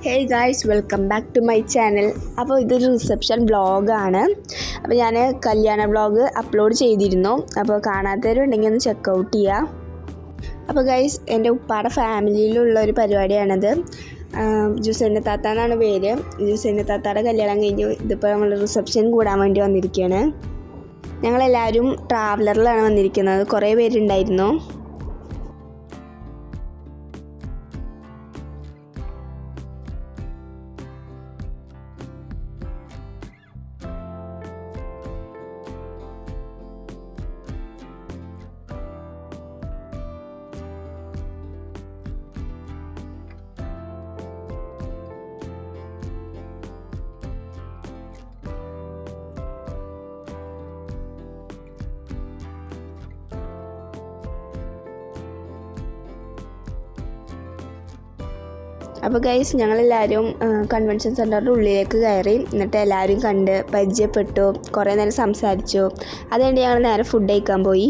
Hey guys, welcome back to my channel. അപ്പോൾ ഇതൊരു reception വ്ളോഗാണ്. അപ്പോൾ ഞാൻ കല്യാണ വ്ളോഗ് അപ്ലോഡ് ചെയ്തിരുന്നു. അപ്പോൾ കാണാത്തവരുണ്ടെങ്കിൽ ഒന്ന് ചെക്കൗട്ട് ചെയ്യുക. അപ്പോൾ ഗായ്സ്, എൻ്റെ ഉപ്പാടെ ഫാമിലിയിലുള്ള ഒരു പരിപാടിയാണത്. ജുസൈന താത്ത എന്നാണ് പേര്. ജുസൈന താത്തയുടെ കല്യാണം കഴിഞ്ഞു. ഇതിപ്പോൾ നമ്മൾ റിസപ്ഷൻ കൂടാൻ വേണ്ടി വന്നിരിക്കുകയാണ്. ഞങ്ങളെല്ലാവരും ട്രാവലറിലാണ് വന്നിരിക്കുന്നത്. കുറേ പേരുണ്ടായിരുന്നു. അപ്പോൾ ഗൈസ്, ഞങ്ങളെല്ലാവരും കൺവെൻഷൻ സെൻറ്ററിൻ്റെ ഉള്ളിലേക്ക് കയറി. എന്നിട്ട് എല്ലാവരും കണ്ട് പരിചയപ്പെട്ടു, കുറേ നേരം സംസാരിച്ചു. അതുകൊണ്ട് ഞങ്ങൾ നേരെ ഫുഡ് കഴിക്കാൻ പോയി.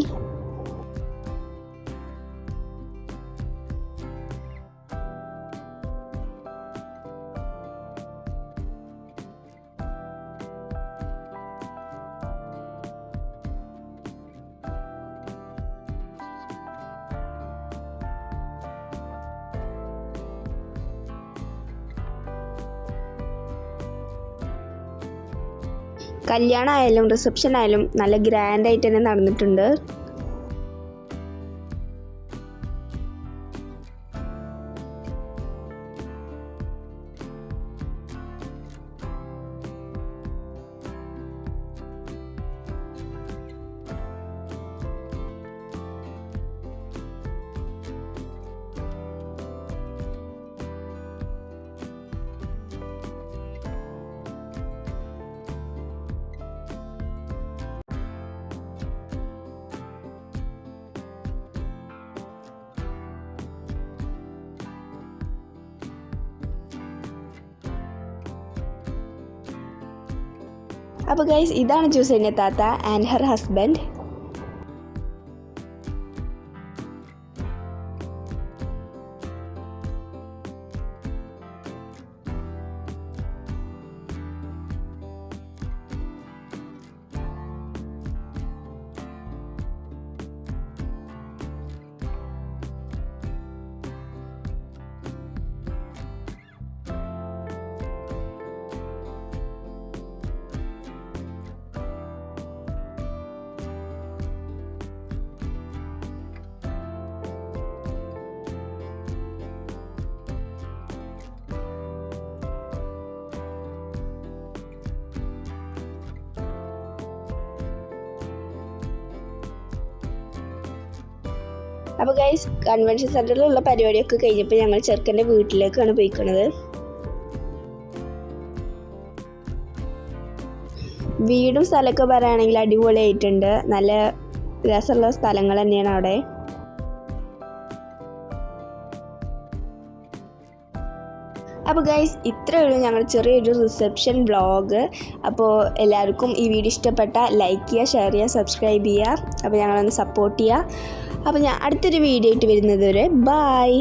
കല്യാണമായാലും റിസപ്ഷൻ ആയാലും നല്ല ഗ്രാൻഡായിട്ട് തന്നെ നടന്നിട്ടുണ്ട്. അപ്പോൾ ഗൈസ്, ഇതാണ് ജുസൈന താത്ത ആൻഡ് ഹർ ഹസ്ബൻഡ്. അപ്പോൾ ഗൈസ്, കൺവെൻഷൻ സെൻറ്ററിലുള്ള പരിപാടിയൊക്കെ കഴിഞ്ഞപ്പോൾ ഞങ്ങൾ ചെറുക്കൻ്റെ വീട്ടിലേക്കാണ് പോയിക്കുന്നത്. വീടും സ്ഥലമൊക്കെ പറയുകയാണെങ്കിൽ അടിപൊളിയായിട്ടുണ്ട്. നല്ല രസമുള്ള സ്ഥലങ്ങൾ തന്നെയാണ് അവിടെ. അപ്പോൾ ഗൈസ്, ഇത്രയേ ഉള്ളൂ ഞങ്ങൾ ചെറിയൊരു റിസപ്ഷൻ വ്ളോഗ്. അപ്പോൾ എല്ലാവർക്കും ഈ വീഡിയോ ഇഷ്ടപ്പെട്ടാൽ ലൈക്ക് ചെയ്യുക, ഷെയർ ചെയ്യുക, സബ്സ്ക്രൈബ് ചെയ്യുക. അപ്പോൾ ഞങ്ങളൊന്ന് സപ്പോർട്ട് ചെയ്യുക. അപ്പോൾ ഞാൻ അടുത്തൊരു വീഡിയോ ആയിട്ട് വരുന്നത് വരെ ബൈ.